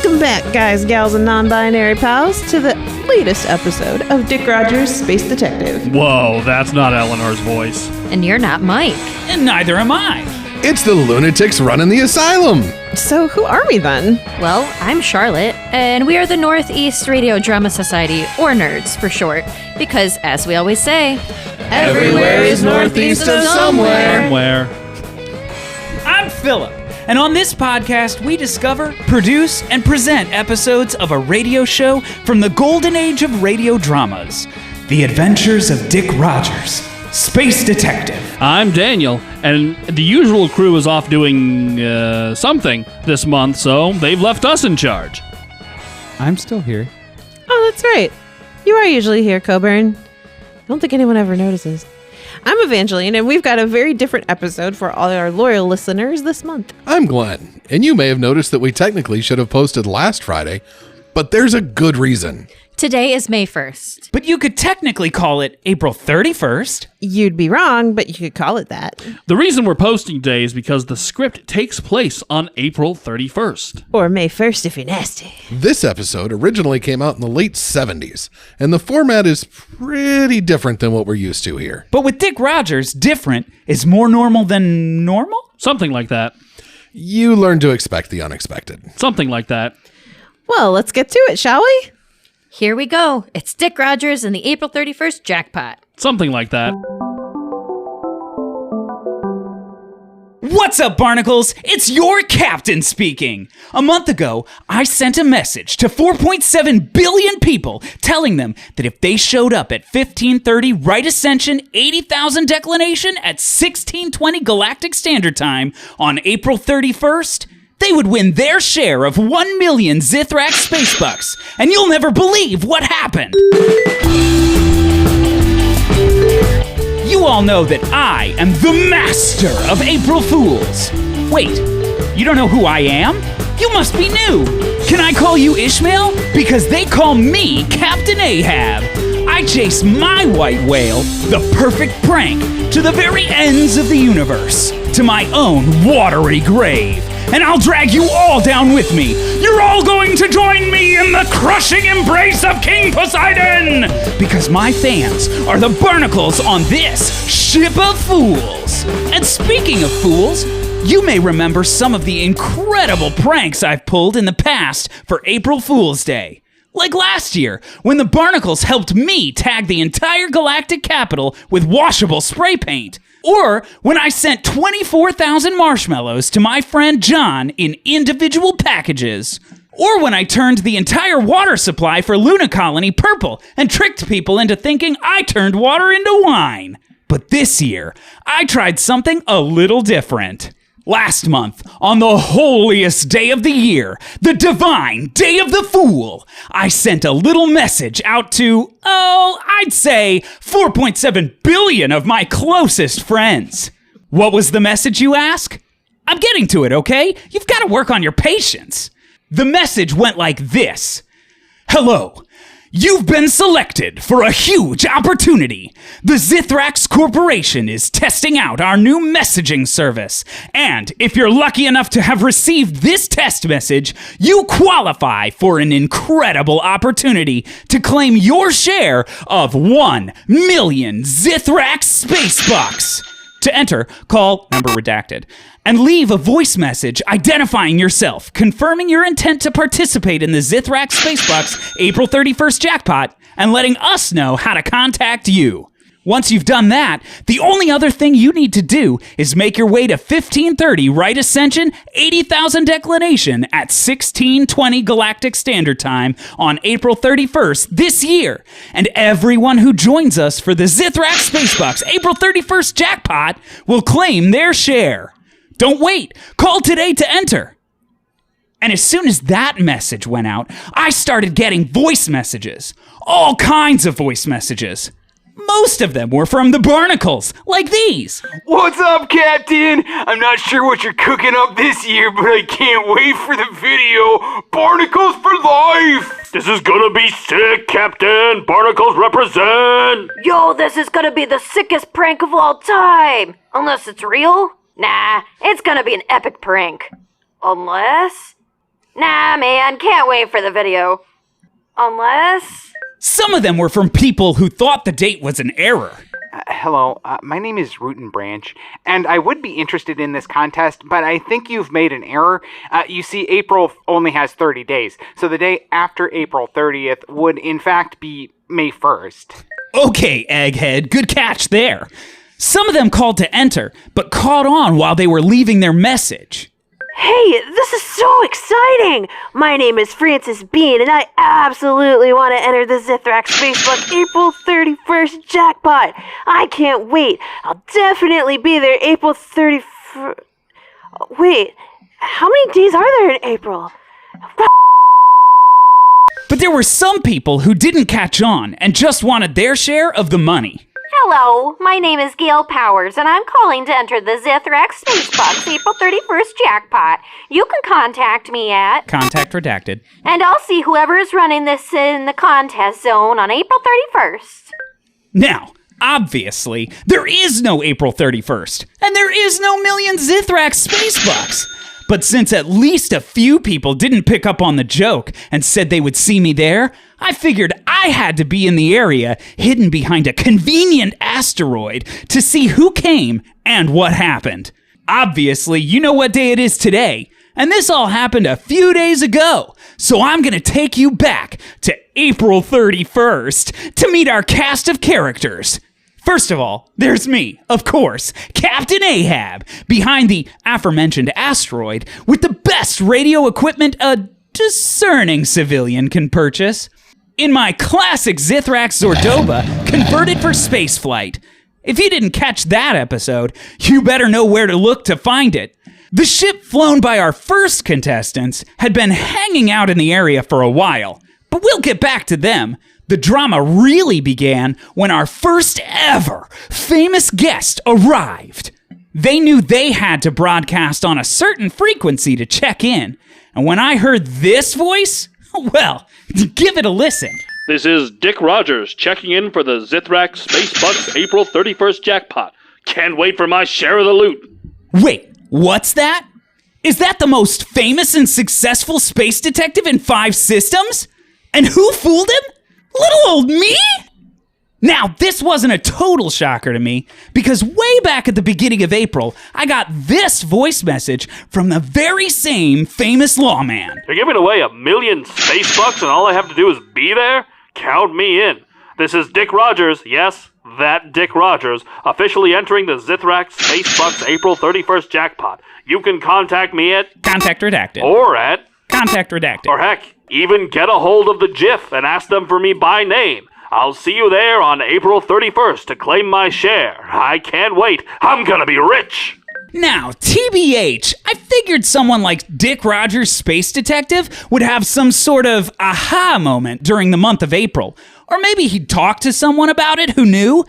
Welcome back, guys, gals, and non-binary pals, to the latest episode of Dick Rogers' Space Detective. Whoa, that's not Eleanor's voice. And you're not Mike. And neither am I. It's the lunatics running the asylum. So who are we then? Well, I'm Charlotte, and we are the Northeast Radio Drama Society, or N.E.R.D.S for short, because, as we always say, everywhere is northeast of somewhere. I'm Philip, and on this podcast, we discover, produce, and present episodes of a radio show from the golden age of radio dramas. The Adventures of Dick Rogers, Space Detective. I'm Daniel, and the usual crew is off doing something this month, so they've left us in charge. I'm still here. Oh, that's right. You are usually here, Coburn. I don't think anyone ever notices. I'm Evangeline, and we've got a very different episode for all our loyal listeners this month. I'm Glenn, and you may have noticed that we technically should have posted last Friday, but there's a good reason. today is May 1st. But you could technically call it April 31st. You'd be wrong, but you could call it that. The reason we're posting today is because the script takes place on April 31st. Or May 1st if you're nasty. This episode originally came out in the late 70s, and the format is pretty different than what we're used to here. But with Dick Rogers, different is more normal than normal? Something like that. You learn to expect the unexpected. Something like that. Well, let's get to it, shall we? Here we go. It's Dick Rogers and the April 31st Jackpot. Something like that. What's up, Barnacles? It's your captain speaking. A month ago, I sent a message to 4.7 billion people telling them that if they showed up at 1530 Right Ascension 80,000 Declination at 1620 Galactic Standard Time on April 31st, they would win their share of 1 million Zithrak space bucks, and you'll never believe what happened. You all know that I am the master of April Fools. Wait, you don't know who I am? You must be new. Can I call you Ishmael? Because they call me Captain Ahab. I chase my white whale, the perfect prank, to the very ends of the universe, to my own watery grave. And I'll drag you all down with me. You're all going to join me in the crushing embrace of King Poseidon! Because my fans are the barnacles on this ship of fools. And speaking of fools, you may remember some of the incredible pranks I've pulled in the past for April Fool's Day. Like last year, when the barnacles helped me tag the entire galactic capital with washable spray paint. Or when I sent 24,000 marshmallows to my friend John in individual packages. Or when I turned the entire water supply for Luna Colony purple and tricked people into thinking I turned water into wine. But this year, I tried something a little different. Last month, on the holiest day of the year, the divine Day of the Fool, I sent a little message out to, I'd say 4.7 billion of my closest friends. What was the message, you ask? I'm getting to it, okay? You've got to work on your patience. The message went like this. Hello. You've been selected for a huge opportunity. The Zithrax Corporation is testing out our new messaging service. And if you're lucky enough to have received this test message, you qualify for an incredible opportunity to claim your share of 1 million Zithrax space bucks. To enter, call number redacted and leave a voice message identifying yourself, confirming your intent to participate in the Zithrak Spacebucks April 31st Jackpot, and letting us know how to contact you. Once you've done that, the only other thing you need to do is make your way to 1530 Right Ascension 80,000 Declination at 1620 Galactic Standard Time on April 31st this year. And everyone who joins us for the Zithrak Spacebucks April 31st Jackpot will claim their share. Don't wait. Call today to enter. And as soon as that message went out, I started getting voice messages. All kinds of voice messages. Most of them were from the barnacles, like these. What's up, Captain? I'm not sure what you're cooking up this year, but I can't wait for the video. Barnacles for life! This is gonna be sick, Captain! Barnacles represent! Yo, this is gonna be the sickest prank of all time! Unless it's real? Nah, it's gonna be an epic prank. Unless... Nah, man, can't wait for the video. Unless... Some of them were from people who thought the date was an error. Hello, my name is Root and Branch, and I would be interested in this contest, but I think you've made an error. You see, April only has 30 days, so the day after April 30th would in fact be May 1st. Okay, Egghead, good catch there. Some of them called to enter, but caught on while they were leaving their message. Hey, this is so exciting! My name is Francis Bean, and I absolutely want to enter the Zithrax Facebook April 31st Jackpot. I can't wait. I'll definitely be there April 31st. Wait, how many days are there in April? But there were some people who didn't catch on and just wanted their share of the money. Hello, my name is Gail Powers, and I'm calling to enter the Zithrax Spacebox April 31st Jackpot. You can contact me at... Contact redacted. And I'll see whoever is running this in the contest zone on April 31st. Now, obviously, there is no April 31st, and there is no million Zithrax Spacebox. But since at least a few people didn't pick up on the joke and said they would see me there, I figured I had to be in the area hidden behind a convenient asteroid to see who came and what happened. Obviously, you know what day it is today, and this all happened a few days ago, so I'm gonna take you back to April 31st to meet our cast of characters. First of all, there's me, of course, Captain Ahab, behind the aforementioned asteroid with the best radio equipment a discerning civilian can purchase. In my classic Zithrax Zordoba, converted for spaceflight. If you didn't catch that episode, you better know where to look to find it. The ship flown by our first contestants had been hanging out in the area for a while, but we'll get back to them. The drama really began when our first ever famous guest arrived. They knew they had to broadcast on a certain frequency to check in. And when I heard this voice, well, give it a listen. This is Dick Rogers checking in for the Zithrax Spacebucks April 31st Jackpot. Can't wait for my share of the loot. Wait, what's that? Is that the most famous and successful space detective in 5 systems? And who fooled him? Little old me? Now, this wasn't a total shocker to me, because way back at the beginning of April, I got this voice message from the very same famous lawman. You're giving away 1 million space bucks and all I have to do is be there? Count me in. This is Dick Rogers, yes, that Dick Rogers, officially entering the Zithrax Spacebucks April 31st Jackpot. You can contact me at... Contact redacted. Or at... Contact redacted. Or heck, even get a hold of the GIF and ask them for me by name. I'll see you there on April 31st to claim my share. I can't wait. I'm gonna be rich. Now, TBH, I figured someone like Dick Rogers, Space Detective, would have some sort of aha moment during the month of April. Or maybe he'd talk to someone about it who knew.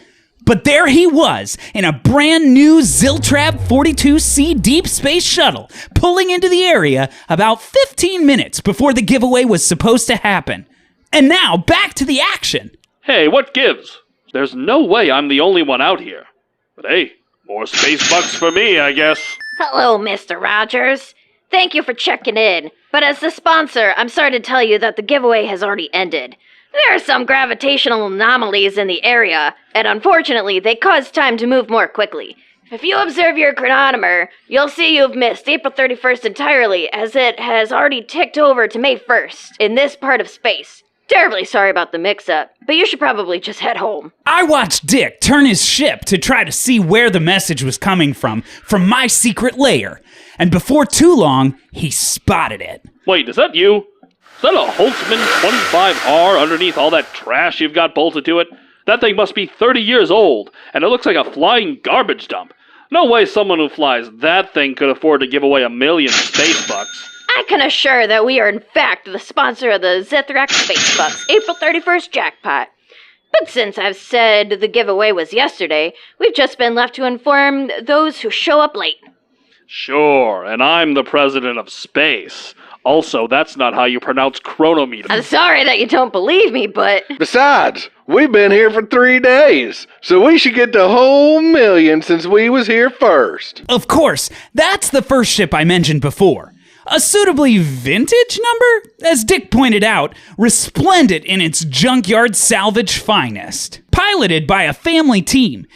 But there he was, in a brand new Ziltrab 42C deep space shuttle, pulling into the area about 15 minutes before the giveaway was supposed to happen. And now, back to the action. Hey, what gives? There's no way I'm the only one out here. But hey, more space bucks for me, I guess. Hello, Mr. Rogers. Thank you for checking in. But as the sponsor, I'm sorry to tell you that the giveaway has already ended. There are some gravitational anomalies in the area, and unfortunately, they cause time to move more quickly. If you observe your chronometer, you'll see you've missed April 31st entirely, as it has already ticked over to May 1st in this part of space. Terribly sorry about the mix-up, but you should probably just head home. I watched Dick turn his ship to try to see where the message was coming from my secret lair, and before too long, he spotted it. Wait, is that you? Is that a Holtzman 25R underneath all that trash you've got bolted to it? That thing must be 30 years old, and it looks like a flying garbage dump. No way someone who flies that thing could afford to give away 1 million space bucks. I can assure that we are in fact the sponsor of the Zithrax Spacebucks April 31st Jackpot. But since I've said the giveaway was yesterday, we've just been left to inform those who show up late. Sure, and I'm the president of space. Also, that's not how you pronounce chronometer. I'm sorry that you don't believe me, but... Besides, we've been here for 3 days, so we should get the whole 1 million since we was here first. Of course, that's the first ship I mentioned before. A suitably vintage number? As Dick pointed out, resplendent in its junkyard salvage finest. Piloted by a family team,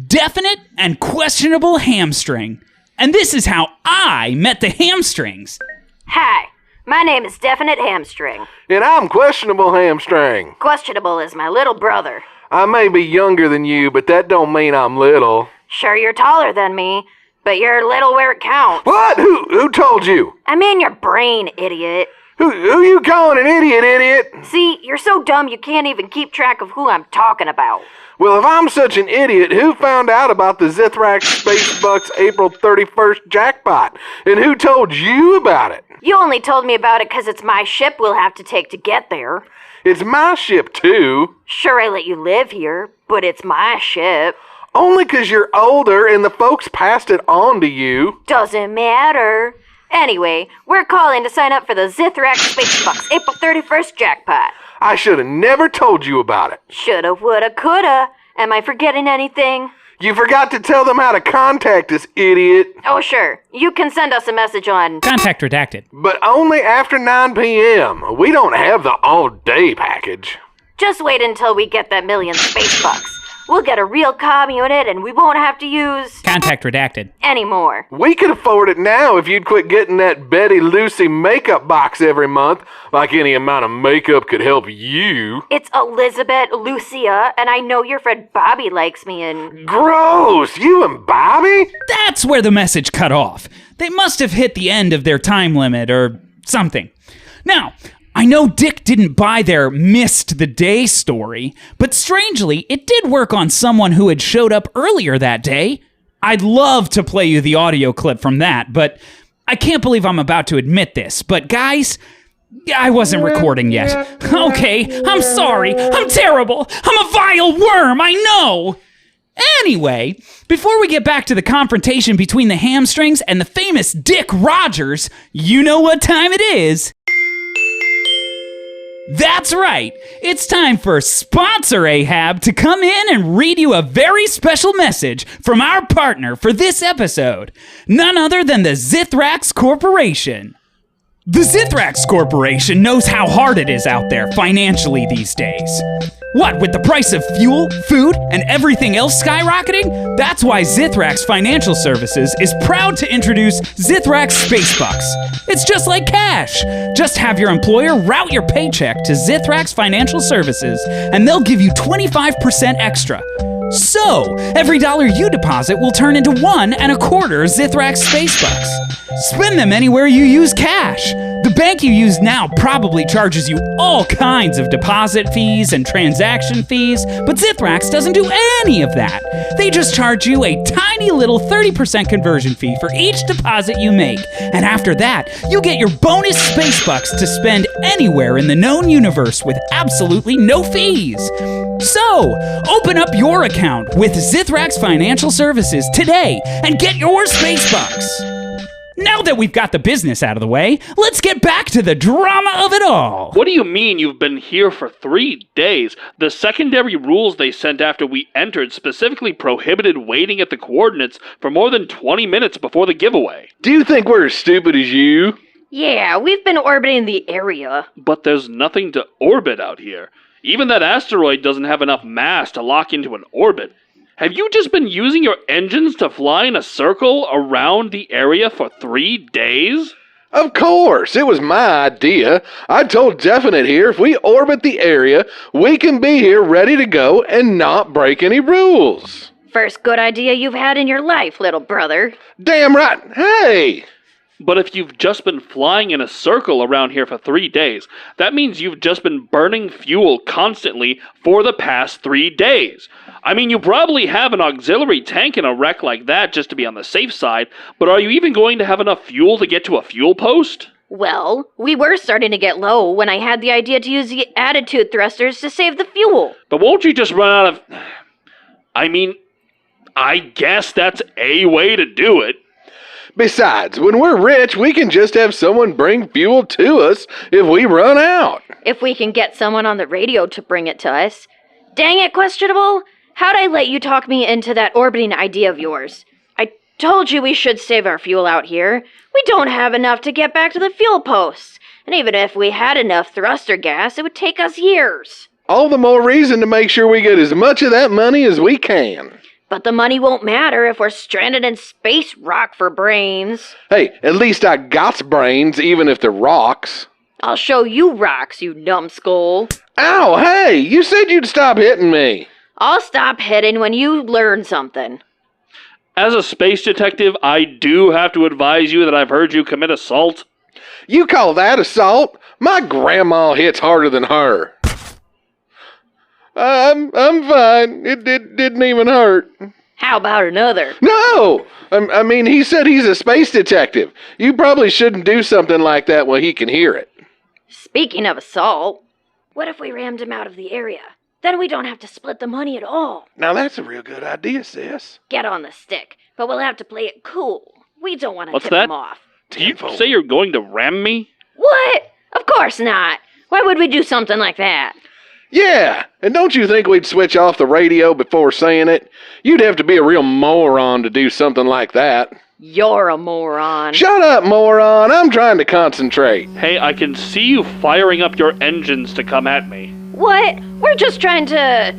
definite and questionable hamstring. And this is how I met the hamstrings. Hi, my name is Definite Hamstring. And I'm Questionable Hamstring. Questionable is my little brother. I may be younger than you, but that don't mean I'm little. Sure, you're taller than me, but you're little where it counts. What? Who told you? I mean your brain, idiot. Who you calling an idiot? See, you're so dumb you can't even keep track of who I'm talking about. Well, if I'm such an idiot, who found out about the Zithrax Spacebucks April 31st Jackpot? And who told you about it? You only told me about it because it's my ship we'll have to take to get there. It's my ship, too. Sure, I let you live here, but it's my ship. Only 'cause you're older and the folks passed it on to you. Doesn't matter. Anyway, we're calling to sign up for the Zithrax Spacebucks April 31st Jackpot. I should have never told you about it. Shoulda, woulda, coulda. Am I forgetting anything? You forgot to tell them how to contact us, idiot. Oh, sure. You can send us a message on... Contact redacted. But only after 9 p.m. We don't have the all-day package. Just wait until we get that million Spacebucks. We'll get a real comm unit and we won't have to use... Contact redacted. Anymore. We could afford it now if you'd quit getting that Betty Lucy makeup box every month, like any amount of makeup could help you. It's Elizabeth Lucia, and I know your friend Bobby likes me and... Gross! You and Bobby? That's where the message cut off. They must have hit the end of their time limit or something. Now, I know Dick didn't buy their missed the day story, but strangely, it did work on someone who had showed up earlier that day. I'd love to play you the audio clip from that, but I can't believe I'm about to admit this. But guys, I wasn't recording yet. Okay, I'm sorry. I'm terrible. I'm a vile worm, I know. Anyway, before we get back to the confrontation between the hamstrings and the famous Dick Rogers, you know what time it is. That's right, it's time for Sponsor Ahab to come in and read you a very special message from our partner for this episode, none other than the Zithrax Corporation. The Zithrax Corporation knows how hard it is out there financially these days. What, with the price of fuel, food, and everything else skyrocketing? That's why Zithrax Financial Services is proud to introduce Zithrax Spacebucks. It's just like cash. Just have your employer route your paycheck to Zithrax Financial Services, and they'll give you 25% extra. So, every dollar you deposit will turn into 1 1/4 Zithrax Spacebucks. Spend them anywhere you use cash. The bank you use now probably charges you all kinds of deposit fees and transaction fees, but Zithrax doesn't do any of that. They just charge you a tiny little 30% conversion fee for each deposit you make, and after that, you get your bonus Spacebucks to spend anywhere in the known universe with absolutely no fees. So, open up your account with Zithrax Financial Services today and get your Spacebucks. Now that we've got the business out of the way, let's get back to the drama of it all. What do you mean you've been here for 3 days? The secondary rules they sent after we entered specifically prohibited waiting at the coordinates for more than 20 minutes before the giveaway. Do you think we're as stupid as you? Yeah, we've been orbiting the area. But there's nothing to orbit out here. Even that asteroid doesn't have enough mass to lock into an orbit. Have you just been using your engines to fly in a circle around the area for 3 days? Of course, it was my idea. I told Definite here if we orbit the area, we can be here ready to go and not break any rules. First good idea you've had in your life, little brother. Damn right. Hey! But if you've just been flying in a circle around here for 3 days, that means you've just been burning fuel constantly for the past 3 days. I mean, you probably have an auxiliary tank in a wreck like that just to be on the safe side, but are you even going to have enough fuel to get to a fuel post? Well, we were starting to get low when I had the idea to use the attitude thrusters to save the fuel. But won't you just run out of... I mean, I guess that's a way to do it. Besides, when we're rich, we can just have someone bring fuel to us if we run out. If we can get someone on the radio to bring it to us. Dang it, Questionable! How'd I let you talk me into that orbiting idea of yours? I Told you we should save our fuel out here. We don't have enough to get back to the fuel posts. And even if we had enough thruster gas, it would take us years. All the more reason to make sure we get as much of that money as we can. But the money won't matter if we're stranded in space, rock for brains. Hey, at least I got brains, even if they're rocks. I'll show you rocks, you numbskull. Ow, hey, you said you'd stop hitting me. I'll stop hitting when you learn something. As a space detective, I do have to advise you that I've heard you commit assault. You call that assault? My grandma hits harder than her. I'm fine. It didn't even hurt. How about another? No! I mean, he said he's a space detective. You probably shouldn't do something like that when he can hear it. Speaking of assault, what if we rammed him out of the area? Then we don't have to split the money at all. Now that's a real good idea, sis. Get on the stick, but we'll have to play it cool. We don't want to What's tip that? him off. Do you say you're going to ram me? What? Of course not. Why would we do something like that? Yeah, and don't you think we'd switch off the radio before saying it? You'd have to be a real moron to do something like that. You're a moron. Shut up, moron. I'm trying to concentrate. Hey, I can see you firing up your engines to come at me. What? We're just trying to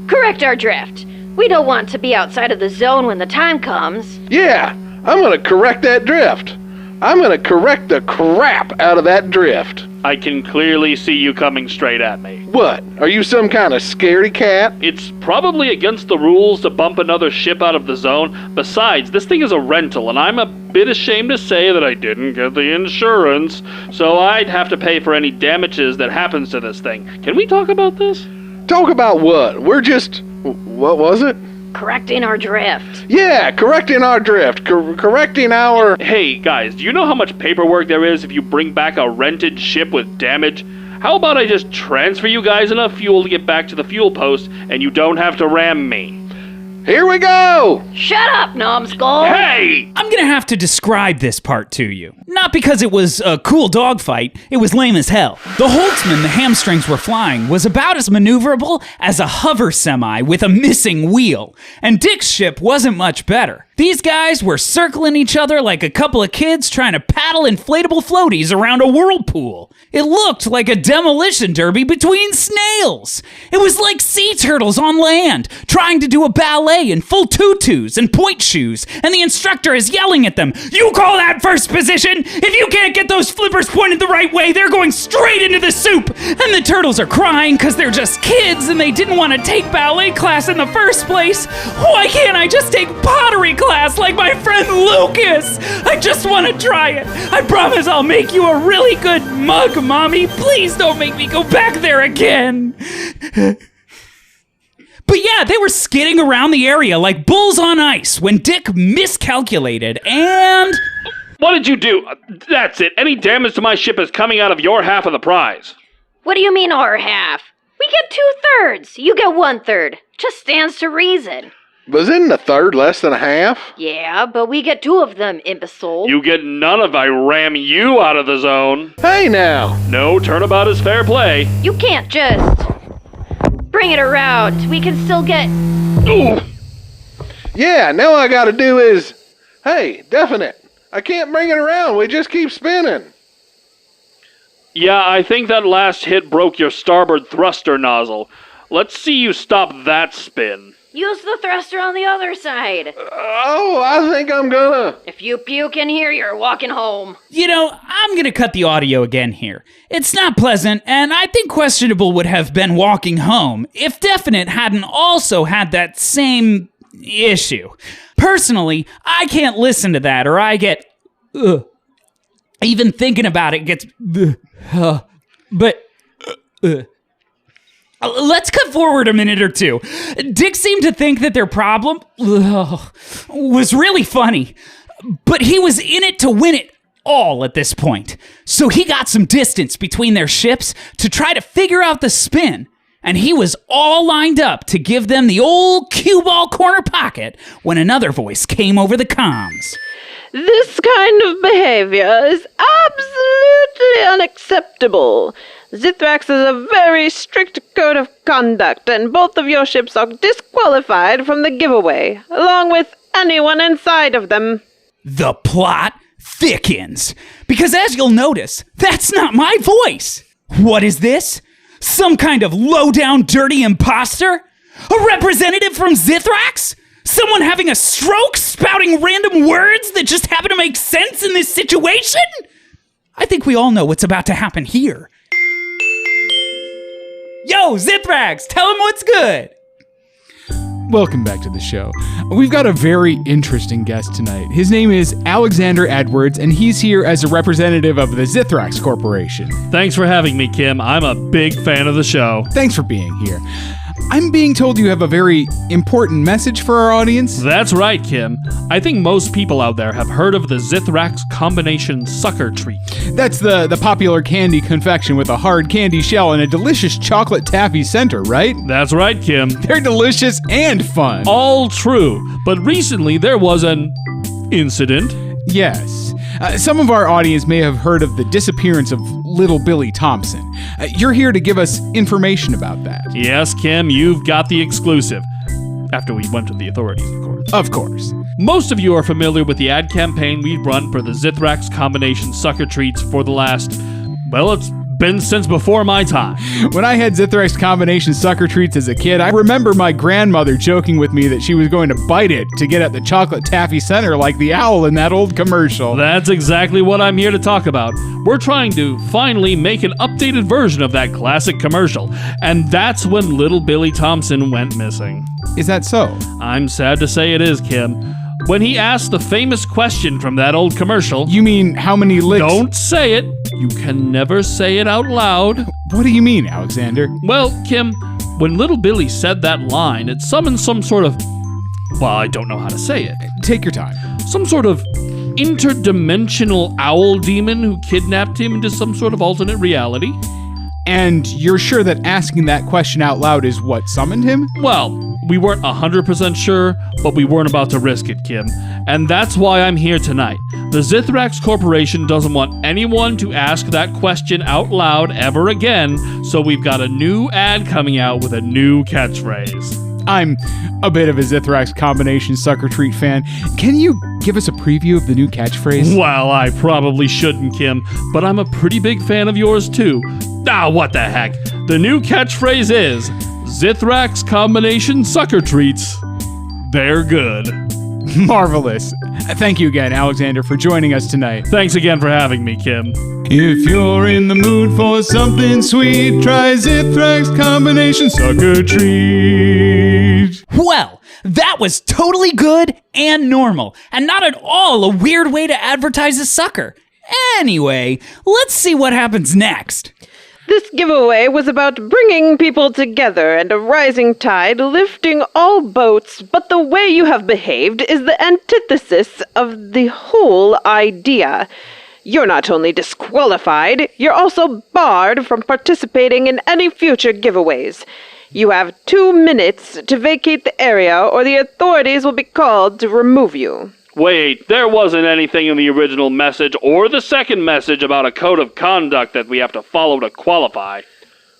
correct our drift. We don't want to be outside of the zone when the time comes. Yeah, I'm gonna correct that drift. I'm gonna correct the crap out of that drift. I can clearly see you coming straight at me. What? Are you some kind of scaredy cat? It's probably against the rules to bump another ship out of the zone. Besides, this thing is a rental, and I'm a bit ashamed to say that I didn't get the insurance, so I'd have to pay for any damages that happens to this thing. Can we talk about this? Talk about what? We're just... What was it? Correcting our drift. Yeah, correcting our drift. Correcting our... Hey, guys, do you know how much paperwork there is if you bring back a rented ship with damage? How about I just transfer you guys enough fuel to get back to the fuel post, and you don't have to ram me? Here we go! Shut up, numbskull! Hey! I'm gonna have to describe this part to you. Not because it was a cool dogfight, it was lame as hell. The Holtzman the hamstrings were flying was about as maneuverable as a hover semi with a missing wheel, and Dick's ship wasn't much better. These guys were circling each other like a couple of kids trying to paddle inflatable floaties around a whirlpool. It looked like a demolition derby between snails. It was like sea turtles on land, trying to do a ballet in full tutus and point shoes, and the instructor is yelling at them, "You call that first position? If you can't get those flippers pointed the right way, they're going straight into the soup!" And the turtles are crying because they're just kids and they didn't want to take ballet class in the first place. Why can't I just take pottery class like my friend Lucas? I just want to try it. I promise I'll make you a really good mug, Mommy. Please don't make me go back there again. But yeah, they were skidding around the area like bulls on ice when Dick miscalculated and... What did you do? That's it. Any damage to my ship is coming out of your half of the prize. What do you mean our half? We get 2/3. You get 1/3. Just stands to reason. Was in the third less than a half? Yeah, but we get 2 of them, imbecile. You get none if I ram you out of the zone. Hey now! No turnabout is fair play. You can't just bring it around. We can still get... Ooh. Yeah, now all I gotta do is... Hey, definite. I can't bring it around. We just keep spinning. Yeah, I think that last hit broke your starboard thruster nozzle. Let's see you stop that spin. Use the thruster on the other side. Oh, I think I'm gonna... If you puke in here, you're walking home. You know, I'm gonna cut the audio again here. It's not pleasant, and I think questionable would have been walking home if Definite hadn't also had that same issue. Personally, I can't listen to that or I get... Even thinking about it gets... Let's cut forward a minute or two. Dick seemed to think that their problem was really funny, but he was in it to win it all at this point. So he got some distance between their ships to try to figure out the spin, and he was all lined up to give them the old cue ball corner pocket when another voice came over the comms. This kind of behavior is absolutely unacceptable. Zithrax has a very strict code of conduct, and both of your ships are disqualified from the giveaway, along with anyone inside of them. The plot thickens. Because as you'll notice, that's not my voice. What is this? Some kind of low-down, dirty imposter? A representative from Zithrax? Someone having a stroke, spouting random words that just happen to make sense in this situation? I think we all know what's about to happen here. Yo, Zithrax, tell him what's good. Welcome back to the show. We've got a very interesting guest tonight. His name is Alexander Edwards, and he's here as a representative of the Zithrax Corporation. Thanks for having me, Kim. I'm a big fan of the show. Thanks for being here. I'm being told you have a very important message for our audience. That's right, Kim. I think most people out there have heard of the Zithrax combination sucker treat. That's the popular candy confection with a hard candy shell and a delicious chocolate taffy center, right? That's right, Kim. They're delicious and fun. All true. But recently there was an incident. Yes. Some of our audience may have heard of the disappearance of little Billy Thompson. You're here to give us information about that. Yes, Kim, you've got the exclusive. After we went to the authorities, of course. Of course. Most of you are familiar with the ad campaign we've run for the Zithrax combination sucker treats for the last, well, it's been since before my time. When I had Zithrax combination sucker treats as a kid, I remember my grandmother joking with me that she was going to bite it to get at the chocolate taffy center like the owl in that old commercial. That's exactly what I'm here to talk about. We're trying to finally make an updated version of that classic commercial, and that's when little Billy Thompson went missing. Is that so? I'm sad to say it is, Kim. When he asked the famous question from that old commercial... You mean how many licks... Don't say it. You can never say it out loud. What do you mean, Alexander? Well, Kim, when little Billy said that line, it summoned some sort of... Well, I don't know how to say it. Take your time. Some sort of interdimensional owl demon who kidnapped him into some sort of alternate reality. And you're sure that asking that question out loud is what summoned him? Well, we weren't 100% sure, but we weren't about to risk it, Kim. And that's why I'm here tonight. The Zithrax Corporation doesn't want anyone to ask that question out loud ever again, so we've got a new ad coming out with a new catchphrase. I'm a bit of a Zithrax combination sucker treat fan. Can you give us a preview of the new catchphrase? Well, I probably shouldn't, Kim, but I'm a pretty big fan of yours too. Ah, what the heck. The new catchphrase is, Zithrax combination sucker treats. They're good. Marvelous. Thank you again, Alexander, for joining us tonight. Thanks again for having me, Kim. If you're in the mood for something sweet, try Zithrax combination sucker treat. Well, that was totally good and normal, and not at all a weird way to advertise a sucker. Anyway, let's see what happens next. This giveaway was about bringing people together and a rising tide lifting all boats, but the way you have behaved is the antithesis of the whole idea. You're not only disqualified, you're also barred from participating in any future giveaways. You have 2 minutes to vacate the area or the authorities will be called to remove you. Wait, there wasn't anything in the original message or the second message about a code of conduct that we have to follow to qualify.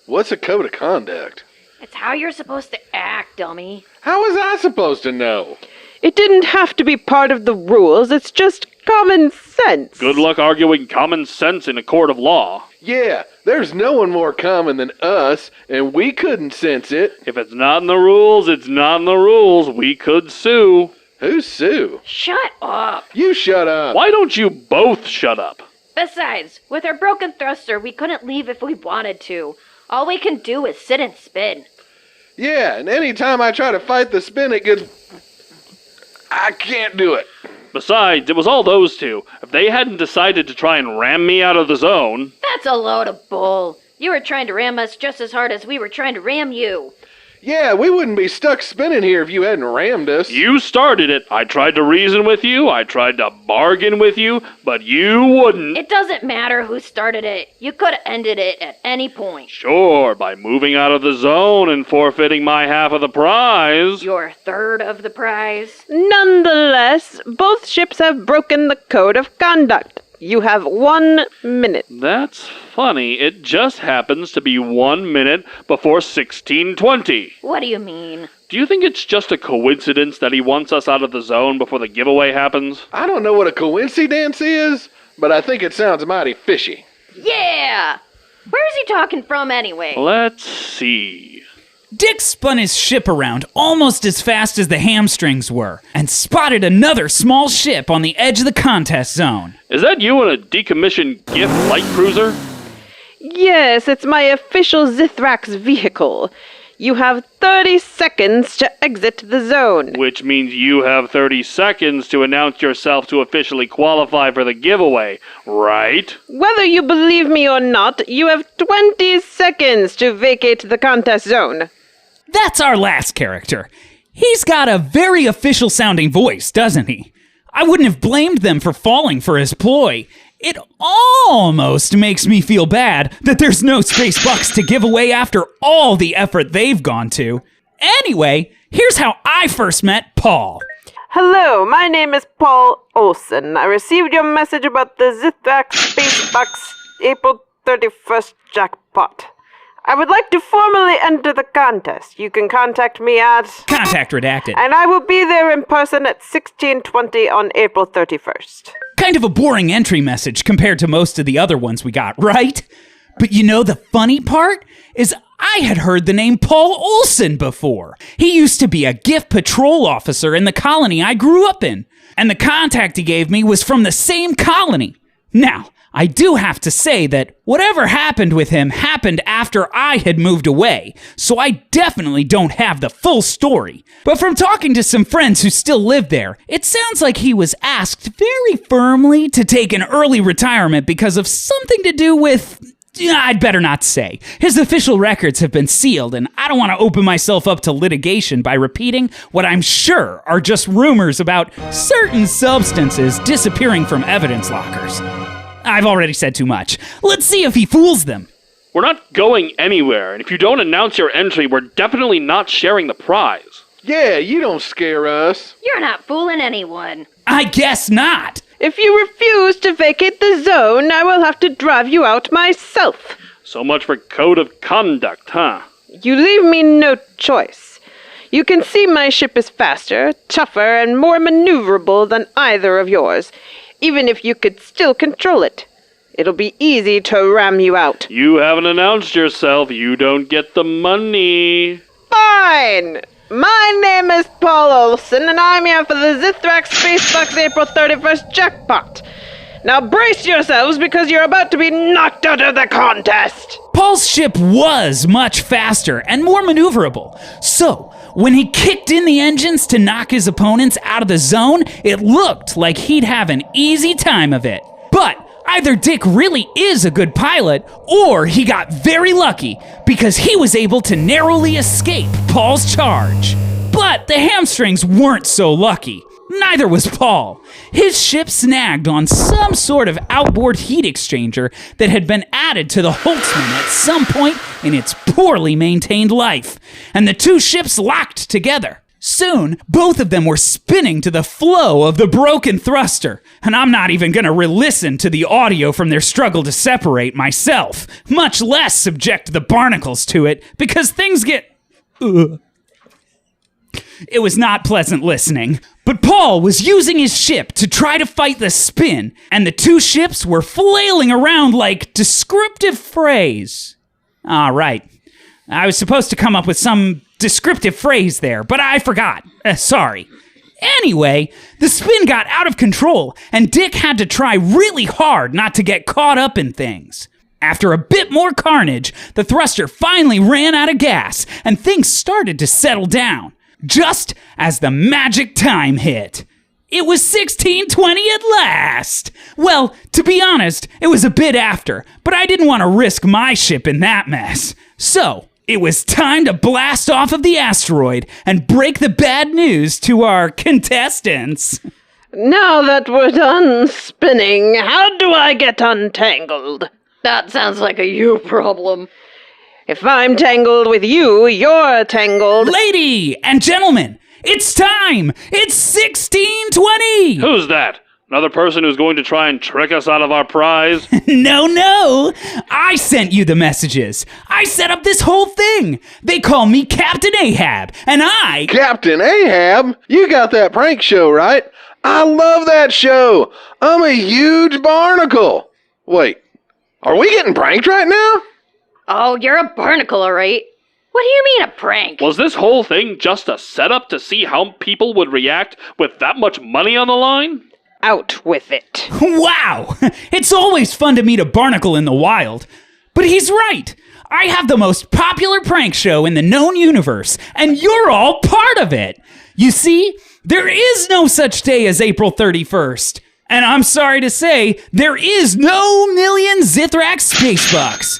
What's a code of conduct? It's how you're supposed to act, dummy. How was I supposed to know? It didn't have to be part of the rules, it's just common sense. Good luck arguing common sense in a court of law. Yeah, there's no one more common than us, and we couldn't sense it. If it's not in the rules, it's not in the rules. We could sue. Who's Sue? Shut up. You shut up. Why don't you both shut up? Besides, with our broken thruster, we couldn't leave if we wanted to. All we can do is sit and spin. Yeah, and anytime I try to fight the spin, it gets... I can't do it. Besides, it was all those two. If they hadn't decided to try and ram me out of the zone... That's a load of bull. You were trying to ram us just as hard as we were trying to ram you. Yeah, we wouldn't be stuck spinning here if you hadn't rammed us. You started it. I tried to reason with you. I tried to bargain with you, but you wouldn't. It doesn't matter who started it. You could have ended it at any point. Sure, by moving out of the zone and forfeiting my half of the prize. Your third of the prize. Nonetheless, both ships have broken the code of conduct. You have 1 minute. That's funny. It just happens to be 1 minute before 16:20. What do you mean? Do you think it's just a coincidence that he wants us out of the zone before the giveaway happens? I don't know what a coincidence is, but I think it sounds mighty fishy. Yeah! Where's he talking from anyway? Let's see. Dick spun his ship around almost as fast as the hamstrings were and spotted another small ship on the edge of the contest zone. Is that you in a decommissioned gift light cruiser? Yes, it's my official Zithrax vehicle. You have 30 seconds to exit the zone. Which means you have 30 seconds to announce yourself to officially qualify for the giveaway, right? Whether you believe me or not, you have 20 seconds to vacate the contest zone. That's our last character. He's got a very official-sounding voice, doesn't he? I wouldn't have blamed them for falling for his ploy. It almost makes me feel bad that there's no space bucks to give away after all the effort they've gone to. Anyway, here's how I first met Paul. Hello, my name is Paul Olson. I received your message about the Zithrax Space Bucks April 31st Jackpot. I would like to formally enter the contest. You can contact me at... Contact redacted. And I will be there in person at 16:20 on April 31st. Kind of a boring entry message compared to most of the other ones we got, right? But you know the funny part? Is I had heard the name Paul Olson before. He used to be a gift patrol officer in the colony I grew up in. And the contact he gave me was from the same colony. Now, I do have to say that whatever happened with him happened after I had moved away, so I definitely don't have the full story. But from talking to some friends who still live there, it sounds like he was asked very firmly to take an early retirement because of something to do with... I'd better not say. His official records have been sealed, and I don't want to open myself up to litigation by repeating what I'm sure are just rumors about certain substances disappearing from evidence lockers. I've already said too much. Let's see if he fools them. We're not going anywhere, and if you don't announce your entry, we're definitely not sharing the prize. Yeah, you don't scare us. You're not fooling anyone. I guess not. If you refuse to vacate the zone, I will have to drive you out myself. So much for code of conduct, huh? You leave me no choice. You can see my ship is faster, tougher, and more maneuverable than either of yours. Even if you could still control it, it'll be easy to ram you out. You haven't announced yourself. You don't get the money. Fine! My name is Paul Olson, and I'm here for the Zithrax Space Bucks April 31st Jackpot. Now brace yourselves because you're about to be knocked out of the contest! Paul's ship was much faster and more maneuverable. So, when he kicked in the engines to knock his opponents out of the zone, it looked like he'd have an easy time of it. But either Dick really is a good pilot, or he got very lucky because he was able to narrowly escape Paul's charge. But the hamstrings weren't so lucky. Neither was Paul. His ship snagged on some sort of outboard heat exchanger that had been added to the Holtzman at some point in its poorly maintained life, and the two ships locked together. Soon, both of them were spinning to the flow of the broken thruster, and I'm not even going to re-listen to the audio from their struggle to separate myself, much less subject the barnacles to it, because things get... It was not pleasant listening. But Paul was using his ship to try to fight the spin, and the two ships were flailing around like descriptive phrase. All right. I was supposed to come up with some descriptive phrase there, but I forgot. Sorry. Anyway, the spin got out of control, and Dick had to try really hard not to get caught up in things. After a bit more carnage, the thruster finally ran out of gas, and things started to settle down. Just as the magic time hit. It was 16:20 at last! Well, to be honest, it was a bit after, but I didn't want to risk my ship in that mess. So, it was time to blast off of the asteroid and break the bad news to our contestants. Now that we're done spinning, how do I get untangled? That sounds like a you problem. If I'm tangled with you, you're tangled. Lady and gentlemen, it's time! It's 16:20! Who's that? Another person who's going to try and trick us out of our prize? No. I sent you the messages. I set up this whole thing. They call me Captain Ahab, and I... Captain Ahab? You got that prank show, right? I love that show. I'm a huge barnacle. Wait, are we getting pranked right now? Oh, you're a barnacle, all right. What do you mean a prank? Was this whole thing just a setup to see how people would react with that much money on the line? Out with it. Wow! It's always fun to meet a barnacle in the wild. But he's right. I have the most popular prank show in the known universe, and you're all part of it. You see, there is no such day as April 31st. And I'm sorry to say, there is no million Zithrax space bucks.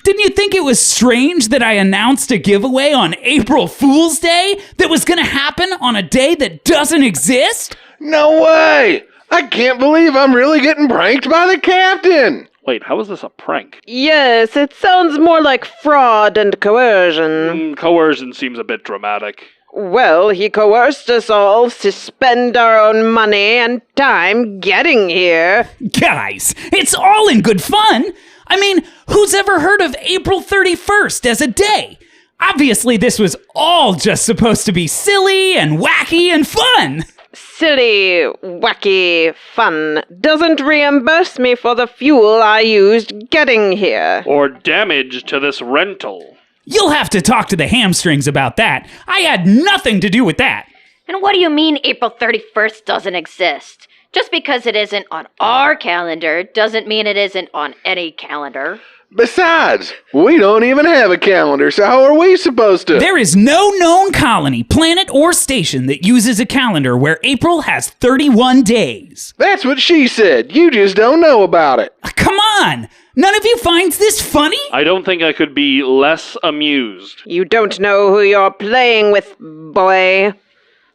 Didn't you think it was strange that I announced a giveaway on April Fool's Day that was gonna happen on a day that doesn't exist? No way! I can't believe I'm really getting pranked by the captain! Wait, how is this a prank? Yes, it sounds more like fraud and coercion. Coercion seems a bit dramatic. Well, he coerced us all to spend our own money and time getting here. Guys, it's all in good fun. I mean, who's ever heard of April 31st as a day? Obviously, this was all just supposed to be silly and wacky and fun. Silly, wacky, fun doesn't reimburse me for the fuel I used getting here. Or damage to this rental. You'll have to talk to the hamstrings about that. I had nothing to do with that. And what do you mean April 31st doesn't exist? Just because it isn't on our calendar doesn't mean it isn't on any calendar. Besides, we don't even have a calendar, so how are we supposed to? There is no known colony, planet, or station that uses a calendar where April has 31 days. That's what she said. You just don't know about it. Come on! None of you finds this funny? I don't think I could be less amused. You don't know who you're playing with, boy.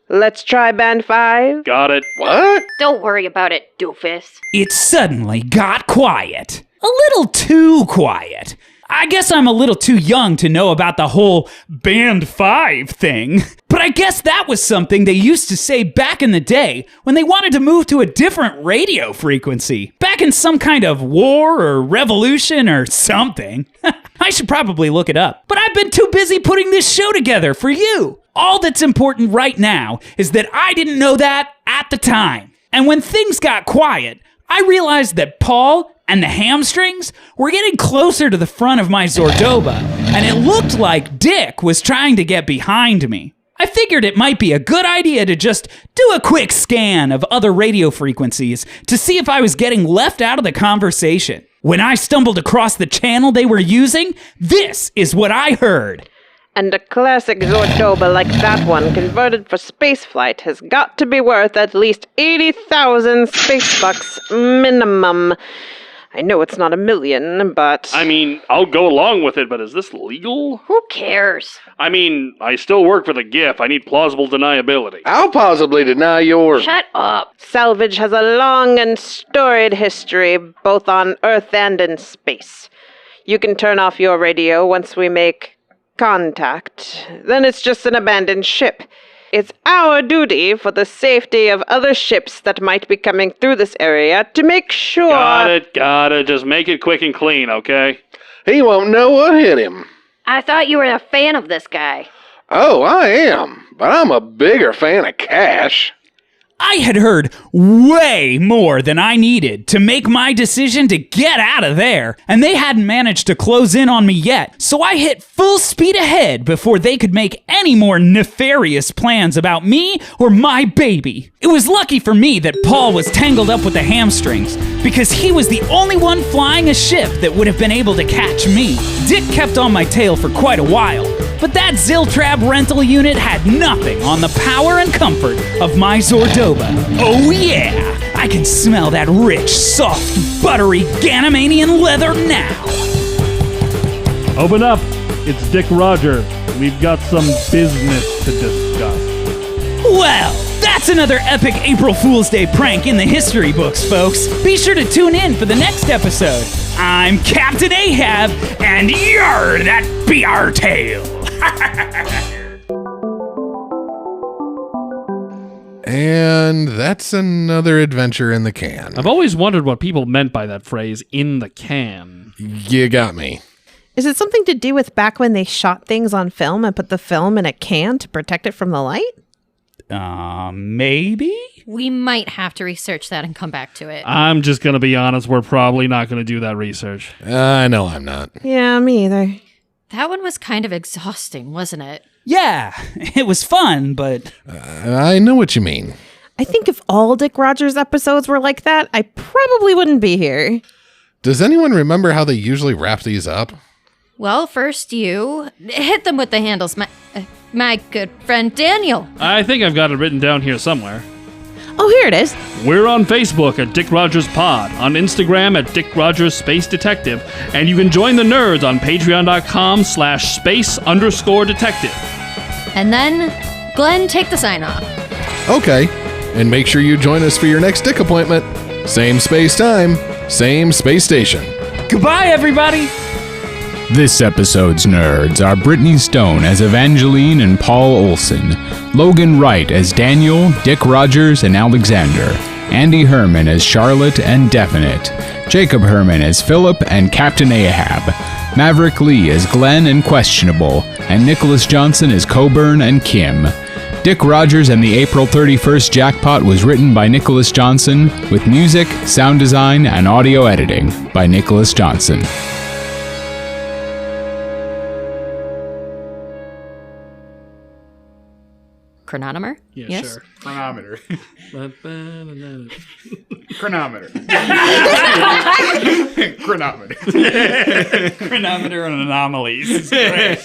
Let's try band 5. Got it. What? Don't worry about it, doofus. It suddenly got quiet. A little too quiet. I guess I'm a little too young to know about the whole Band 5 thing. But I guess that was something they used to say back in the day when they wanted to move to a different radio frequency. Back in some kind of war or revolution or something. I should probably look it up. But I've been too busy putting this show together for you. All that's important right now is that I didn't know that at the time. And when things got quiet, I realized that Paul and the hamstrings were getting closer to the front of my Zordoba, and it looked like Dick was trying to get behind me. I figured it might be a good idea to just do a quick scan of other radio frequencies to see if I was getting left out of the conversation. When I stumbled across the channel they were using, this is what I heard. And a classic Zordoba like that one converted for spaceflight has got to be worth at least 80,000 space bucks minimum. I know it's not 1 million, but... I mean, I'll go along with it, but is this legal? Who cares? I mean, I still work for the GIF. I need plausible deniability. I'll possibly deny your... Shut up. Salvage has a long and storied history, both on Earth and in space. You can turn off your radio once we make contact. Then it's just an abandoned ship. It's our duty for the safety of other ships that might be coming through this area to make sure... Got it. Just make it quick and clean, okay? He won't know what hit him. I thought you were a fan of this guy. Oh, I am. But I'm a bigger fan of Cash. I had heard way more than I needed to make my decision to get out of there, and they hadn't managed to close in on me yet, so I hit full speed ahead before they could make any more nefarious plans about me or my baby. It was lucky for me that Paul was tangled up with the hamstrings, because he was the only one flying a ship that would have been able to catch me. Dick kept on my tail for quite a while, but that Ziltrab rental unit had nothing on the power and comfort of my Zordoba. Oh yeah, I can smell that rich, soft, buttery Ganymanian leather now. Open up. It's Dick Roger. We've got some business to discuss. Well, that's another epic April Fool's Day prank in the history books, folks. Be sure to tune in for the next episode. I'm Captain Ahab, and you're that BR tail. And that's another adventure in the can. I've always wondered what people meant by that phrase, in the can. You got me. Is it something to do with back when they shot things on film and put the film in a can to protect it from the light? Maybe? We might have to research that and come back to it. I'm just going to be honest, we're probably not going to do that research. No, I'm not. Yeah, me either. That one was kind of exhausting, wasn't it? Yeah, it was fun, but... I know what you mean. I think if all Dick Rogers episodes were like that, I probably wouldn't be here. Does anyone remember how they usually wrap these up? Well, first you hit them with the handles, my good friend Daniel. I think I've got it written down here somewhere. Oh, here it is. We're on Facebook at Dick Rogers Pod, on Instagram at Dick Rogers Space Detective, and you can join the nerds on patreon.com/space_detective. And then, Glenn, take the sign off. Okay. And make sure you join us for your next Dick appointment. Same space time, same space station. Goodbye, everybody! This episode's nerds are Brittany Stone as Evangeline and Paul Olson, Logan Wright as Daniel, Dick Rogers, and Alexander, Andy Herman as Charlotte and Definite, Jacob Herman as Philip and Captain Ahab, Maverick Lee as Glenn and Questionable, and Nicholas Johnson as Coburn and Kim. Dick Rogers and the April 31st Jackpot was written by Nicholas Johnson, with music, sound design, and audio editing by Nicholas Johnson. Chronometer? Yeah, yes? sure. Chronometer. Chronometer. Chronometer. Chronometer and anomalies. It's great.